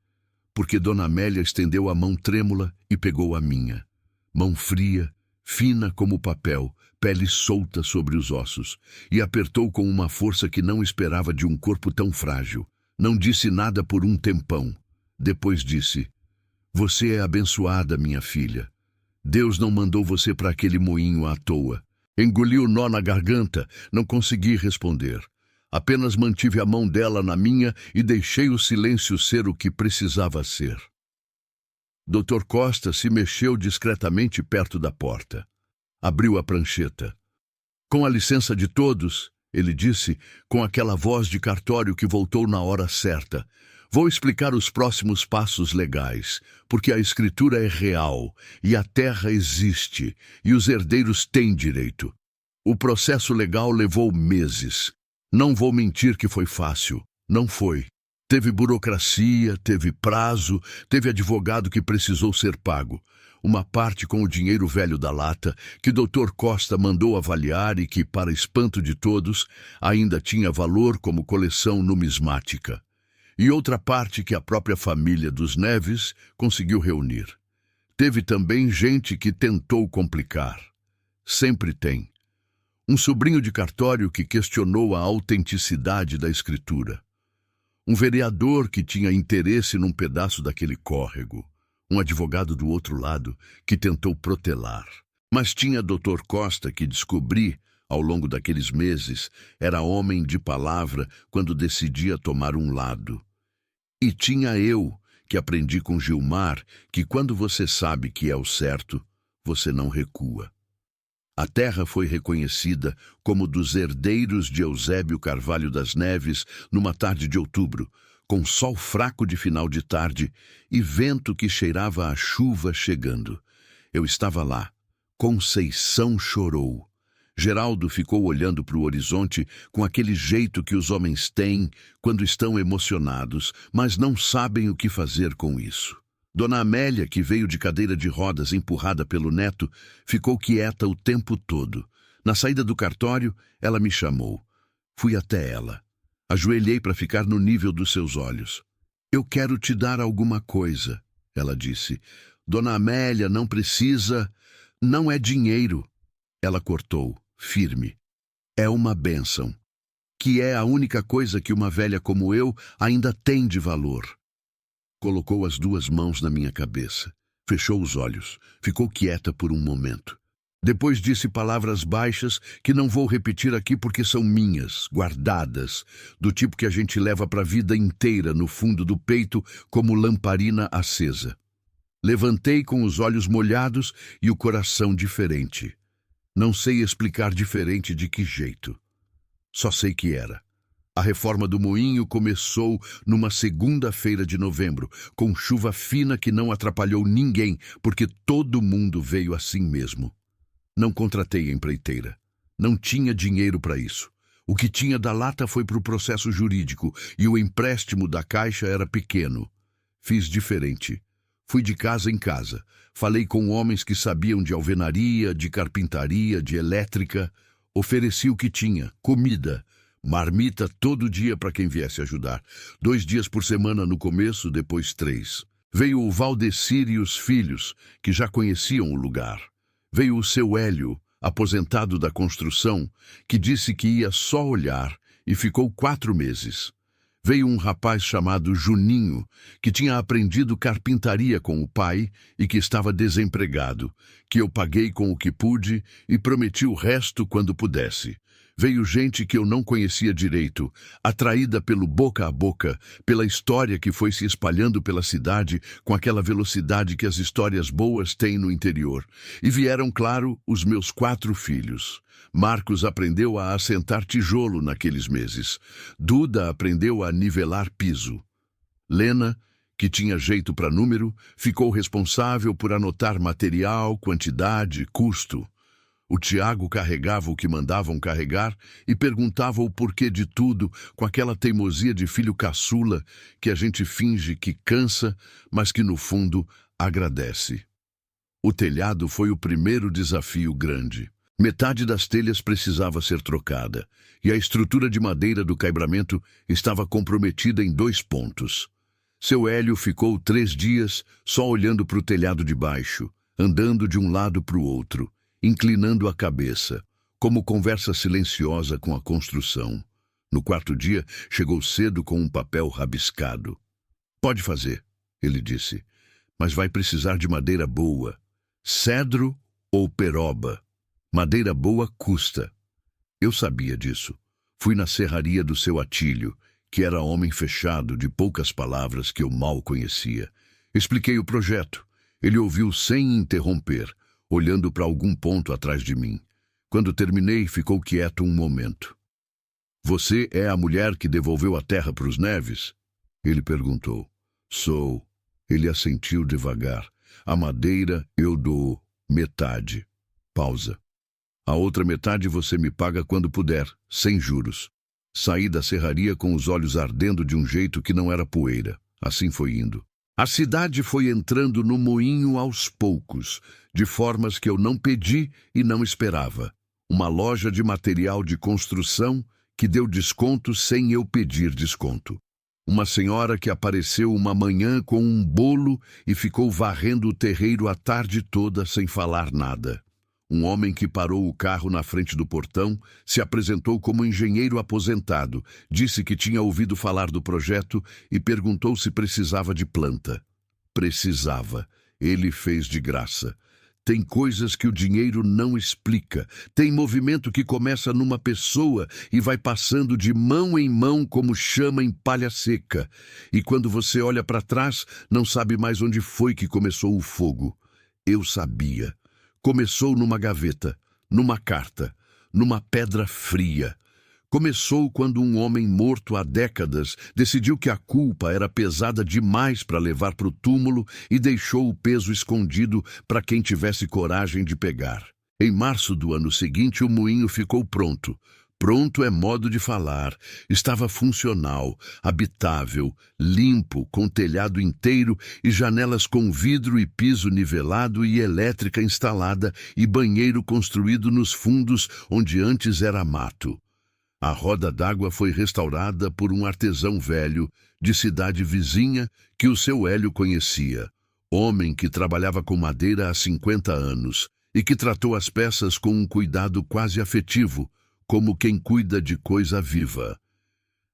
porque Dona Amélia estendeu a mão trêmula e pegou a minha. Mão fria, fina como papel, pele solta sobre os ossos, e apertou com uma força que não esperava de um corpo tão frágil. Não disse nada por um tempão. Depois disse, você é abençoada, minha filha. Deus não mandou você para aquele moinho à toa. Engoli o nó na garganta, não consegui responder. Apenas mantive a mão dela na minha e deixei o silêncio ser o que precisava ser. Dr. Costa se mexeu discretamente perto da porta. Abriu a prancheta. Com a licença de todos, ele disse, com aquela voz de cartório que voltou na hora certa. Vou explicar os próximos passos legais, porque a escritura é real, e a terra existe, e os herdeiros têm direito. O processo legal levou meses. Não vou mentir que foi fácil. Não foi. Teve burocracia, teve prazo, teve advogado que precisou ser pago. Uma parte com o dinheiro velho da lata, que Dr. Costa mandou avaliar e que, para espanto de todos, ainda tinha valor como coleção numismática. E outra parte que a própria família dos Neves conseguiu reunir. Teve também gente que tentou complicar. Sempre tem. Um sobrinho de cartório que questionou a autenticidade da escritura. Um vereador que tinha interesse num pedaço daquele córrego. Um advogado do outro lado que tentou protelar. Mas tinha Dr. Costa que descobri, ao longo daqueles meses, era homem de palavra quando decidia tomar um lado. E tinha eu, que aprendi com Gilmar, que quando você sabe que é o certo, você não recua. A terra foi reconhecida como dos herdeiros de Eusébio Carvalho das Neves numa tarde de outubro, com sol fraco de final de tarde e vento que cheirava a chuva chegando. Eu estava lá. Conceição chorou. Geraldo ficou olhando para o horizonte com aquele jeito que os homens têm quando estão emocionados, mas não sabem o que fazer com isso. Dona Amélia, que veio de cadeira de rodas empurrada pelo neto, ficou quieta o tempo todo. Na saída do cartório, ela me chamou. Fui até ela. Ajoelhei para ficar no nível dos seus olhos. Eu quero te dar alguma coisa, ela disse. Dona Amélia, não precisa... Não é dinheiro. Ela cortou, firme. É uma bênção, que é a única coisa que uma velha como eu ainda tem de valor. Colocou as duas mãos na minha cabeça, fechou os olhos, ficou quieta por um momento. Depois disse palavras baixas que não vou repetir aqui porque são minhas, guardadas, do tipo que a gente leva para a vida inteira no fundo do peito como lamparina acesa. Levantei com os olhos molhados e o coração diferente. Não sei explicar diferente de que jeito. Só sei que era. A reforma do moinho começou numa segunda-feira de novembro, com chuva fina que não atrapalhou ninguém, porque todo mundo veio assim mesmo. Não contratei empreiteira. Não tinha dinheiro para isso. O que tinha da lata foi para o processo jurídico e o empréstimo da caixa era pequeno. Fiz diferente. Fui de casa em casa. Falei com homens que sabiam de alvenaria, de carpintaria, de elétrica. Ofereci o que tinha, comida, marmita todo dia para quem viesse ajudar. 2 dias por semana no começo, depois 3. Veio o Valdecir e os filhos, que já conheciam o lugar. Veio o seu Hélio, aposentado da construção, que disse que ia só olhar e ficou 4 meses. Veio um rapaz chamado Juninho, que tinha aprendido carpintaria com o pai e que estava desempregado, que eu paguei com o que pude e prometi o resto quando pudesse. Veio gente que eu não conhecia direito, atraída pelo boca a boca, pela história que foi se espalhando pela cidade com aquela velocidade que as histórias boas têm no interior. E vieram, claro, os meus 4 filhos. Marcos aprendeu a assentar tijolo naqueles meses. Duda aprendeu a nivelar piso. Lena, que tinha jeito para número, ficou responsável por anotar material, quantidade, custo. O Tiago carregava o que mandavam carregar e perguntava o porquê de tudo com aquela teimosia de filho caçula que a gente finge que cansa, mas que no fundo agradece. O telhado foi o primeiro desafio grande. Metade das telhas precisava ser trocada, e a estrutura de madeira do caibramento estava comprometida em 2 pontos. Seu Hélio ficou 3 dias só olhando para o telhado de baixo, andando de um lado para o outro, inclinando a cabeça, como conversa silenciosa com a construção. No 4º dia, chegou cedo com um papel rabiscado. Pode fazer, ele disse, mas vai precisar de madeira boa, cedro ou peroba. Madeira boa custa. Eu sabia disso. Fui na serraria do seu Atílio, que era homem fechado, de poucas palavras que eu mal conhecia. Expliquei o projeto. Ele ouviu sem interromper, olhando para algum ponto atrás de mim. Quando terminei, ficou quieto um momento. Você é a mulher que devolveu a terra para os Neves? Ele perguntou. Sou. Ele assentiu devagar. A madeira eu dou metade. Pausa. A outra metade você me paga quando puder, sem juros. Saí da serraria com os olhos ardendo de um jeito que não era poeira. Assim foi indo. A cidade foi entrando no moinho aos poucos, de formas que eu não pedi e não esperava. Uma loja de material de construção que deu desconto sem eu pedir desconto. Uma senhora que apareceu uma manhã com um bolo e ficou varrendo o terreiro a tarde toda sem falar nada. Um homem que parou o carro na frente do portão, se apresentou como engenheiro aposentado, disse que tinha ouvido falar do projeto e perguntou se precisava de planta. Precisava. Ele fez de graça. Tem coisas que o dinheiro não explica. Tem movimento que começa numa pessoa e vai passando de mão em mão como chama em palha seca. E quando você olha para trás, não sabe mais onde foi que começou o fogo. Eu sabia. Começou numa gaveta, numa carta, numa pedra fria. Começou quando um homem morto há décadas decidiu que a culpa era pesada demais para levar para o túmulo e deixou o peso escondido para quem tivesse coragem de pegar. Em março do ano seguinte, o moinho ficou pronto. Pronto é modo de falar. Estava funcional, habitável, limpo, com telhado inteiro e janelas com vidro e piso nivelado e elétrica instalada e banheiro construído nos fundos onde antes era mato. A roda d'água foi restaurada por um artesão velho de cidade vizinha que o seu Hélio conhecia. Homem que trabalhava com madeira há 50 anos e que tratou as peças com um cuidado quase afetivo, como quem cuida de coisa viva.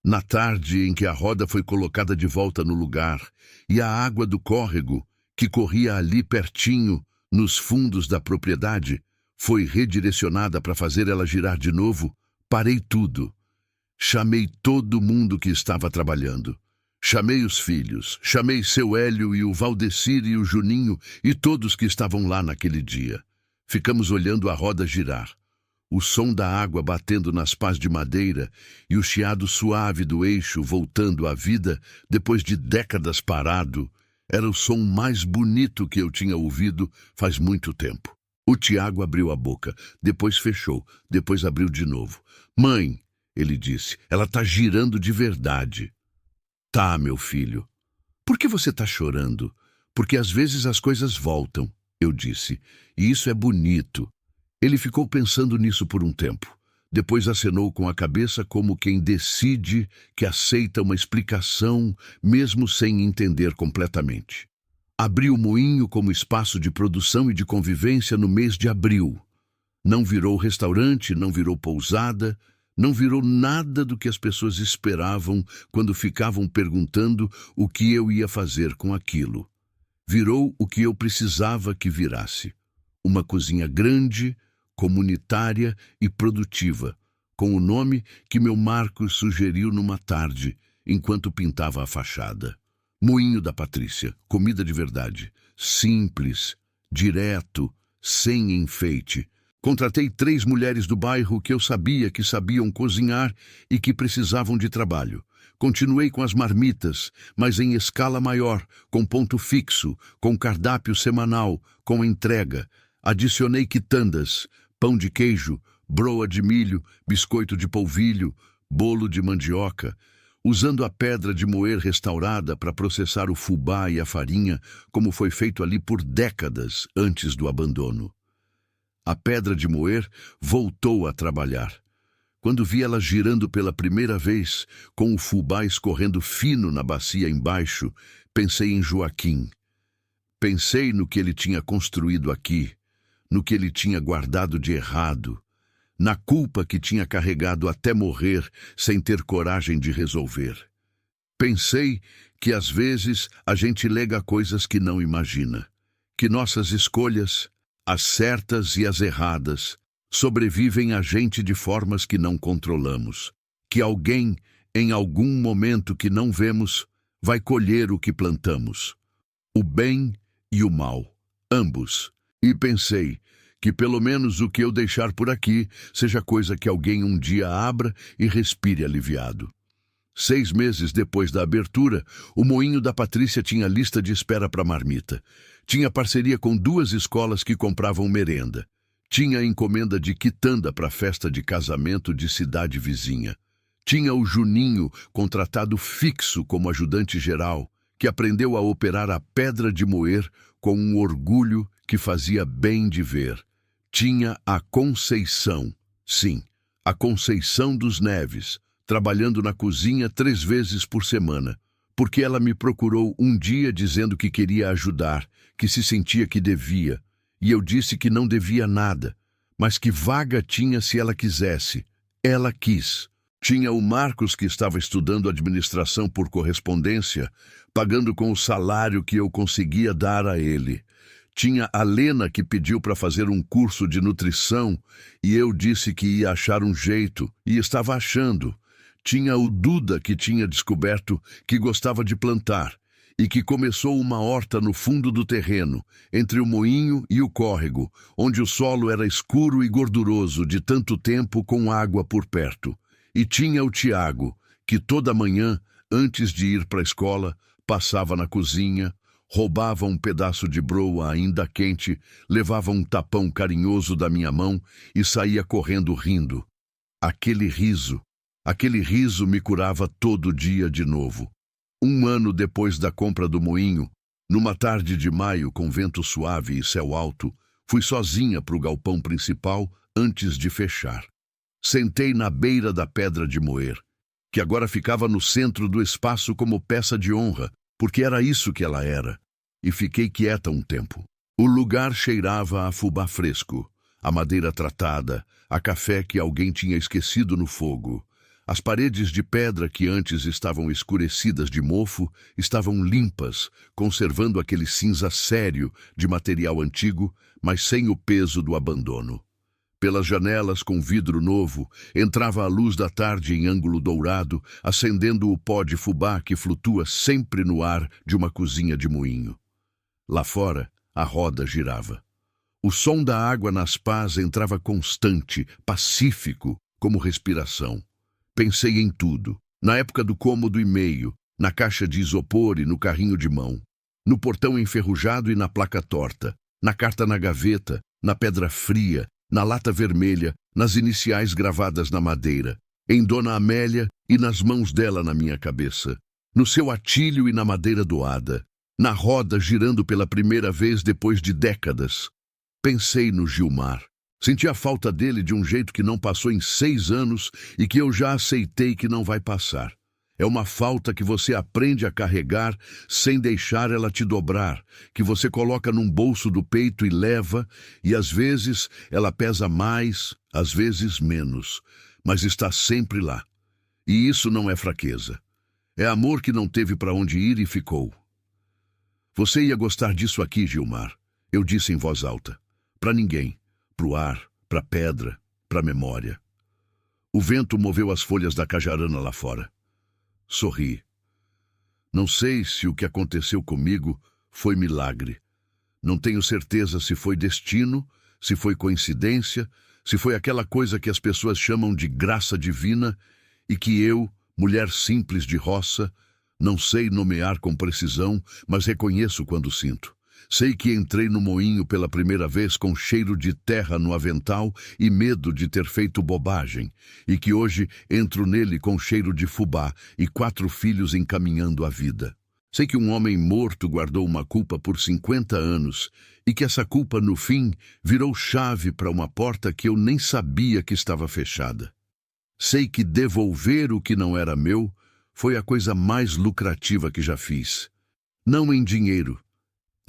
Na tarde em que a roda foi colocada de volta no lugar e a água do córrego, que corria ali pertinho, nos fundos da propriedade, foi redirecionada para fazer ela girar de novo, parei tudo. Chamei todo mundo que estava trabalhando. Chamei os filhos, chamei seu Hélio e o Valdecir e o Juninho e todos que estavam lá naquele dia. Ficamos olhando a roda girar. O som da água batendo nas pás de madeira e o chiado suave do eixo voltando à vida depois de décadas parado, era o som mais bonito que eu tinha ouvido faz muito tempo. O Tiago abriu a boca, depois fechou, depois abriu de novo. Mãe, ele disse, ela tá girando de verdade. Tá, meu filho. Por que você tá chorando? Porque às vezes as coisas voltam, eu disse, e isso é bonito. Ele ficou pensando nisso por um tempo. Depois acenou com a cabeça como quem decide que aceita uma explicação, mesmo sem entender completamente. Abri o moinho como espaço de produção e de convivência no mês de abril. Não virou restaurante, não virou pousada, não virou nada do que as pessoas esperavam quando ficavam perguntando o que eu ia fazer com aquilo. Virou o que eu precisava que virasse. Uma cozinha grande, comunitária e produtiva, com o nome que meu Marcos sugeriu numa tarde, enquanto pintava a fachada. Moinho da Patrícia, comida de verdade, simples, direto, sem enfeite. Contratei 3 mulheres do bairro que eu sabia que sabiam cozinhar e que precisavam de trabalho. Continuei com as marmitas, mas em escala maior, com ponto fixo, com cardápio semanal, com entrega. Adicionei quitandas, pão de queijo, broa de milho, biscoito de polvilho, bolo de mandioca, usando a pedra de moer restaurada para processar o fubá e a farinha, como foi feito ali por décadas antes do abandono. A pedra de moer voltou a trabalhar. Quando vi ela girando pela primeira vez, com o fubá escorrendo fino na bacia embaixo, pensei em Joaquim. Pensei no que ele tinha construído aqui, no que ele tinha guardado de errado, na culpa que tinha carregado até morrer sem ter coragem de resolver. Pensei que às vezes a gente lega coisas que não imagina, que nossas escolhas, as certas e as erradas, sobrevivem a gente de formas que não controlamos, que alguém, em algum momento que não vemos, vai colher o que plantamos. O bem e o mal, ambos. E pensei que pelo menos o que eu deixar por aqui seja coisa que alguém um dia abra e respire aliviado. 6 meses depois da abertura, o moinho da Patrícia tinha lista de espera para marmita. Tinha parceria com 2 escolas que compravam merenda. Tinha encomenda de quitanda para festa de casamento de cidade vizinha. Tinha o Juninho contratado fixo como ajudante geral, que aprendeu a operar a pedra de moer com um orgulho que fazia bem de ver. Tinha a Conceição, sim, a Conceição dos Neves, trabalhando na cozinha 3 vezes por semana, porque ela me procurou um dia dizendo que queria ajudar, que se sentia que devia, e eu disse que não devia nada, mas que vaga tinha se ela quisesse. Ela quis. Tinha o Marcos, que estava estudando administração por correspondência, pagando com o salário que eu conseguia dar a ele. Tinha a Lena, que pediu para fazer um curso de nutrição, e eu disse que ia achar um jeito, e estava achando. Tinha o Duda, que tinha descoberto que gostava de plantar, e que começou uma horta no fundo do terreno, entre o moinho e o córrego, onde o solo era escuro e gorduroso de tanto tempo com água por perto. E tinha o Tiago, que toda manhã, antes de ir para a escola, passava na cozinha, roubava um pedaço de broa ainda quente, levava um tapão carinhoso da minha mão e saía correndo rindo. Aquele riso me curava todo dia de novo. 1 ano depois da compra do moinho, numa tarde de maio com vento suave e céu alto, fui sozinha para o galpão principal antes de fechar. Sentei na beira da pedra de moer, que agora ficava no centro do espaço como peça de honra, porque era isso que ela era, e fiquei quieta um tempo. O lugar cheirava a fubá fresco, a madeira tratada, a café que alguém tinha esquecido no fogo. As paredes de pedra que antes estavam escurecidas de mofo estavam limpas, conservando aquele cinza sério de material antigo, mas sem o peso do abandono. Pelas janelas com vidro novo, entrava a luz da tarde em ângulo dourado, acendendo o pó de fubá que flutua sempre no ar de uma cozinha de moinho. Lá fora, a roda girava. O som da água nas pás entrava constante, pacífico, como respiração. Pensei em tudo, na época do cômodo e meio, na caixa de isopor e no carrinho de mão, no portão enferrujado e na placa torta, na carta na gaveta, na pedra fria, na lata vermelha, nas iniciais gravadas na madeira, em Dona Amélia e nas mãos dela na minha cabeça, no seu atilho e na madeira doada, na roda girando pela primeira vez depois de décadas. Pensei no Gilmar. Senti a falta dele de um jeito que não passou em 6 anos e que eu já aceitei que não vai passar. É uma falta que você aprende a carregar sem deixar ela te dobrar, que você coloca num bolso do peito e leva, e às vezes ela pesa mais, às vezes menos, mas está sempre lá. E isso não é fraqueza. É amor que não teve para onde ir e ficou. Você ia gostar disso aqui, Gilmar, eu disse em voz alta. Para ninguém. Pro ar, pra pedra, pra memória. O vento moveu as folhas da cajarana lá fora. Sorri. Não sei se o que aconteceu comigo foi milagre. Não tenho certeza se foi destino, se foi coincidência, se foi aquela coisa que as pessoas chamam de graça divina e que eu, mulher simples de roça, não sei nomear com precisão, mas reconheço quando sinto. Sei que entrei no moinho pela primeira vez com cheiro de terra no avental e medo de ter feito bobagem, e que hoje entro nele com cheiro de fubá e 4 filhos encaminhando a vida. Sei que um homem morto guardou uma culpa por 50 anos e que essa culpa, no fim, virou chave para uma porta que eu nem sabia que estava fechada. Sei que devolver o que não era meu foi a coisa mais lucrativa que já fiz. Não em dinheiro,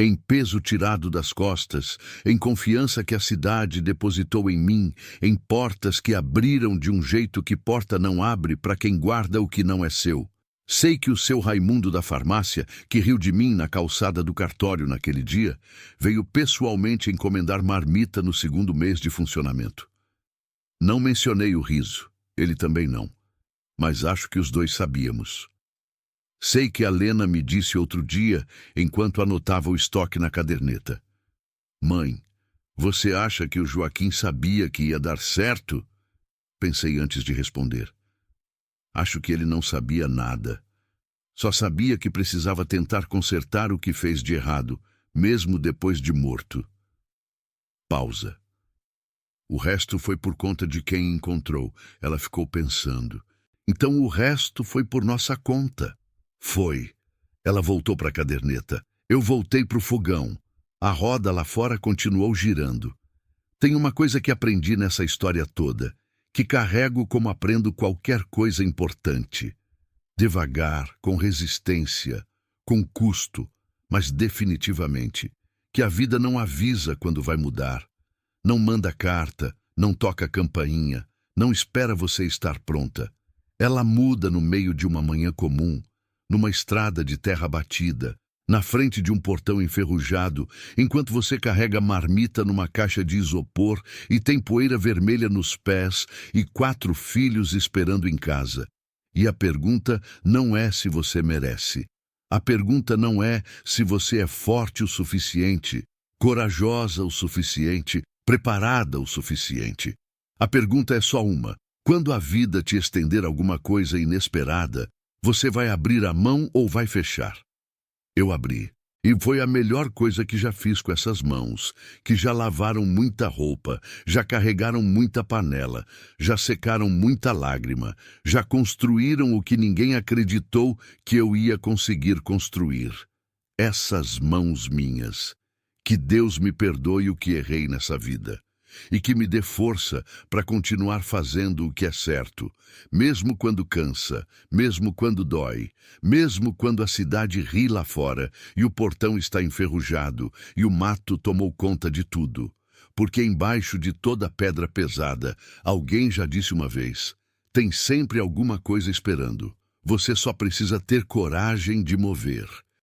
em peso tirado das costas, em confiança que a cidade depositou em mim, em portas que abriram de um jeito que porta não abre para quem guarda o que não é seu. Sei que o seu Raimundo da farmácia, que riu de mim na calçada do cartório naquele dia, veio pessoalmente encomendar marmita no 2º mês de funcionamento. Não mencionei o riso, ele também não, mas acho que os dois sabíamos. Sei que a Lena me disse outro dia, enquanto anotava o estoque na caderneta. Mãe, você acha que o Joaquim sabia que ia dar certo? Pensei antes de responder. Acho que ele não sabia nada. Só sabia que precisava tentar consertar o que fez de errado, mesmo depois de morto. Pausa. O resto foi por conta de quem encontrou. Ela ficou pensando. Então o resto foi por nossa conta. Foi. Ela voltou para a caderneta. Eu voltei para o fogão. A roda lá fora continuou girando. Tem uma coisa que aprendi nessa história toda, que carrego como aprendo qualquer coisa importante. Devagar, com resistência, com custo, mas definitivamente, que a vida não avisa quando vai mudar. Não manda carta, não toca campainha, não espera você estar pronta. Ela muda no meio de uma manhã comum, numa estrada de terra batida, na frente de um portão enferrujado, enquanto você carrega marmita numa caixa de isopor e tem poeira vermelha nos pés e 4 filhos esperando em casa. E a pergunta não é se você merece. A pergunta não é se você é forte o suficiente, corajosa o suficiente, preparada o suficiente. A pergunta é só uma. Quando a vida te estender alguma coisa inesperada, você vai abrir a mão ou vai fechar? Eu abri. E foi a melhor coisa que já fiz com essas mãos, que já lavaram muita roupa, já carregaram muita panela, já secaram muita lágrima, já construíram o que ninguém acreditou que eu ia conseguir construir. Essas mãos minhas. Que Deus me perdoe o que errei nessa vida. E que me dê força para continuar fazendo o que é certo, mesmo quando cansa, mesmo quando dói, mesmo quando a cidade ri lá fora e o portão está enferrujado e o mato tomou conta de tudo. Porque embaixo de toda pedra pesada, alguém já disse uma vez, tem sempre alguma coisa esperando. Você só precisa ter coragem de mover.